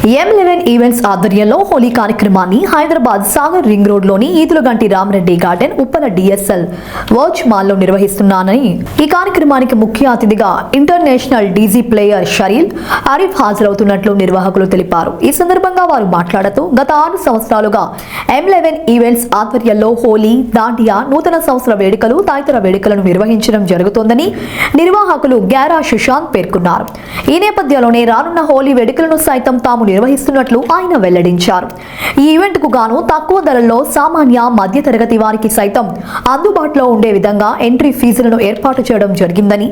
M11 events ఆధ్వర్యంలో హోలీ కార్యక్రమాన్ని Hyderabad Sagar ring road లోని ఈదులగంటి రామరెడ్డి గార్డెన్ ఉప్పల DSL వాచ్ మాల్లో నిర్వహిస్తున్నానని ఈ కార్యక్రమానికి ముఖ్య అతిథిగా international DJ player Shareel Arif హాజరవుతున్నట్లు నిర్వాహకులు తెలిపారు. ఈ సందర్భంగా వారు మాట్లాడుతూ గత 6 సంవత్సరాలుగా M11 ఈవెంట్స్ ఆధ్వర్యంలో హోలీ, దాండియా, నూతన సంవత్సర వేడుకలు, తదితర వేడుకలను నిర్వహించడం జరుగుతోందని నిర్వాహకులు గ్యారా సుశాంత్ పేర్కొన్నారు. ఈ నేపథ్యంలోనే రానున్న హోలీ వేడుకలను సైతం తాము నిర్వహిస్తున్నట్లు ఆయన వెల్లడించారు. ఈ ఈవెంట్ కు గాను తక్కువ ధరల్లో సామాన్య మధ్య తరగతి వారికి సైతం అందుబాటులో ఉండే విధంగా ఎంట్రీ ఫీజులను ఏర్పాటు చేయడం జరిగిందని,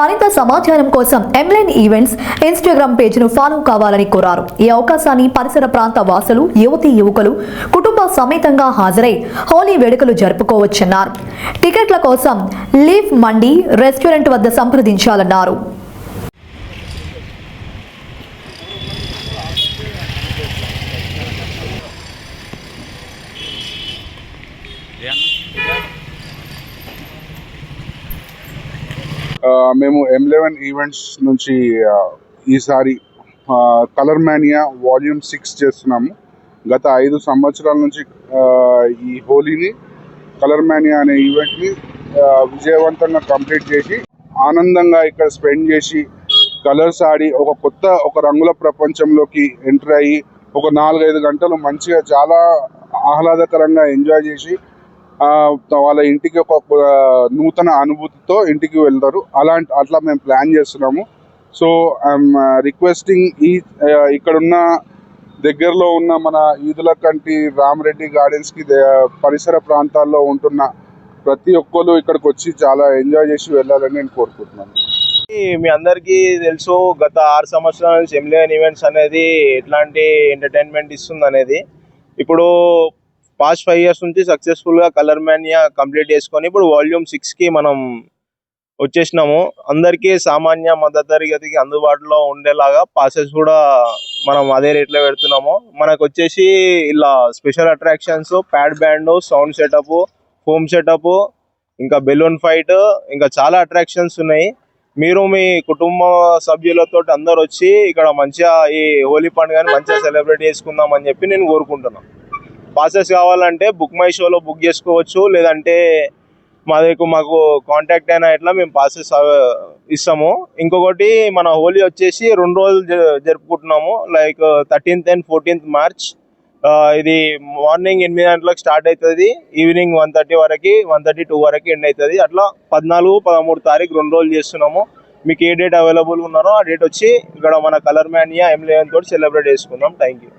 మరింత సమాచారం కోసం M11 ఈవెంట్స్ ఇన్స్టాగ్రామ్ పేజ్ను ఫాలో కావాలని కోరారు. ఈ అవకాశాన్ని పరిసర ప్రాంత వాసులు, యువతీ యువకులు కుటుంబ సమేతంగా హాజరై హోలీ వేడుకలు జరుపుకోవచ్చన్నారు. టికెట్ల కోసం లీఫ్ మండి రెస్టారెంట్ వద్ద సంప్రదించాలన్నారు. మేము M11 ఈవెంట్స్ నుంచి ఈసారి కలర్ మానియా వాల్యూమ్ 6 చేస్తున్నాము. గత 5 సంవత్సరాల నుంచి ఈ హోలీని, కలర్ మానియా అనే ఈవెంట్ని విజయవంతంగా కంప్లీట్ చేసి ఆనందంగా ఇక్కడ స్పెండ్ చేసి కలర్స్ ఆడి ఒక రంగుల ప్రపంచంలోకి ఎంటర్ అయ్యి ఒక 4-5 గంటలు మంచిగా చాలా ఆహ్లాదకరంగా ఎంజాయ్ చేసి వాళ్ళ ఇంటికి ఒక నూతన అనుభూతితో ఇంటికి వెళ్తారు. అట్లా మేము ప్లాన్ చేస్తున్నాము. సో ఐఎమ్ రిక్వెస్టింగ్ ఇక్కడున్న దగ్గరలో ఉన్న మన ఈదులకంటి రామరెడ్డి గార్డెన్స్కి పరిసర ప్రాంతాల్లో ఉంటున్న ప్రతి ఒక్కరు ఇక్కడికి వచ్చి చాలా ఎంజాయ్ చేసి వెళ్ళాలని నేను కోరుకుంటున్నాను. మీ అందరికీ తెలుసు, గత 6 సంవత్సరాల నుంచి M11 ఈవెంట్స్ అనేది ఎట్లాంటి ఎంటర్టైన్మెంట్ ఇస్తుంది అనేది. ఇప్పుడు పాస్ట్ 5 years నుంచి సక్సెస్ఫుల్గా కలర్ మానియా కంప్లీట్ చేసుకొని ఇప్పుడు వాల్యూమ్ 6కి మనం వచ్చేసినాము. అందరికీ సామాన్య మద్దతు తరగతికి అందుబాటులో ఉండేలాగా పాసెస్ కూడా మనం అదే రేట్లో పెడుతున్నాము. మనకు వచ్చేసి ఇలా special attractions, pad band, sound setup, home setup, ఇంకా బెలూన్ ఫైట్, ఇంకా చాలా అట్రాక్షన్స్ ఉన్నాయి. మీరు మీ కుటుంబ సభ్యులతో అందరు వచ్చి ఇక్కడ మంచిగా ఈ హోలీ పండుగని మంచిగా సెలబ్రేట్ చేసుకుందాం అని చెప్పి నేను కోరుకుంటున్నాను. పాసెస్ కావాలంటే బుక్ మై షోలో బుక్ చేసుకోవచ్చు, లేదంటే మాకు కాంటాక్ట్ అయినా ఇట్లా మేము పాసెస్ ఇస్తాము. ఇంకొకటి, మన హోలీ వచ్చేసి 2 రోజులు జరుపుకుంటున్నాము. Like 13th and 14th March. ఇది మార్నింగ్ 8 గంటలకు స్టార్ట్ అవుతుంది, ఈవినింగ్ 1:30 వరకు, 1:32 వరకు ఎండ్ అవుతుంది. అట్లా 14, 13 తారీఖు 2 రోజులు చేస్తున్నాము. మీకు ఏ డేట్ అవైలబుల్ ఉన్నారో ఆ డేట్ వచ్చి ఇక్కడ మన కలర్ మానియా M11 తోటి సెలబ్రేట్ చేసుకుందాం. Thank you.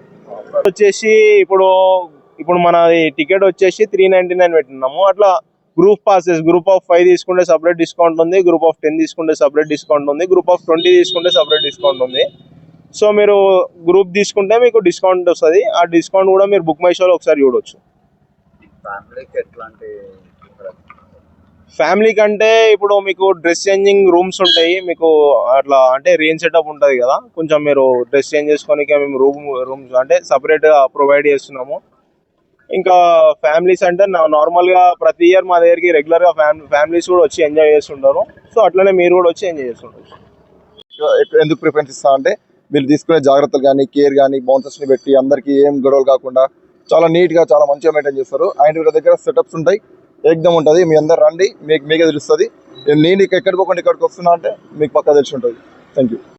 వచ్చేసి ఇప్పుడు మన టికెట్ వచ్చేసి 399 పెట్టినాము. అట్లా గ్రూప్ పాసెస్, గ్రూప్ ఆఫ్ 5 తీసుకుంటే సపరేట్ డిస్కౌంట్ ఉంది, గ్రూప్ ఆఫ్ 10 తీసుకుంటే సపరేట్ డిస్కౌంట్ ఉంది, గ్రూప్ ఆఫ్ 20 తీసుకుంటే సపరేట్ డిస్కౌంట్ ఉంది. సో మీరు గ్రూప్ తీసుకుంటే మీకు డిస్కౌంట్ వస్తుంది. ఆ డిస్కౌంట్ కూడా మీరు బుక్ మై షోలో ఒకసారి చూడవచ్చు. ఫ్యామిలీ కంటే ఇప్పుడు మీకు డ్రెస్ చేంజింగ్ రూమ్స్ ఉంటాయి. మీకు అట్లా అంటే రేంజ్ సెటప్ ఉంటుంది కదా, కొంచెం మీరు డ్రెస్ చేంజ్ చేసుకోనికి మేము రూమ్స్ అంటే సపరేట్గా ప్రొవైడ్ చేస్తున్నాము. ఇంకా ఫ్యామిలీస్ అంటే నార్మల్గా ప్రతి ఇయర్ మా దగ్గరికి రెగ్యులర్గా ఫ్యామిలీస్ కూడా వచ్చి ఎంజాయ్ చేస్తుంటారు. సో అట్లనే మీరు కూడా వచ్చి ఎంజాయ్ చేస్తుంటారు. ఎందుకు ప్రిఫరెన్స్ ఇస్తా అంటే మీరు తీసుకునే జాగ్రత్తలు కానీ, కేర్ కానీ, బౌన్సర్స్ని పెట్టి అందరికీ ఏం గొడవలు కాకుండా చాలా నీట్గా, చాలా మంచిగా మెయింటైన్ చేస్తారు. అండ్ వీళ్ళ దగ్గర సెటప్స్ ఉంటాయి, ఏకదం ఉంటుంది. మీ అందరు రండి, మీకే తెలుస్తుంది. నేను ఎక్కడికి పోకుండా ఇక్కడికి వస్తున్నా అంటే మీకు పక్కా తెలిసి ఉంటుంది. Thank you.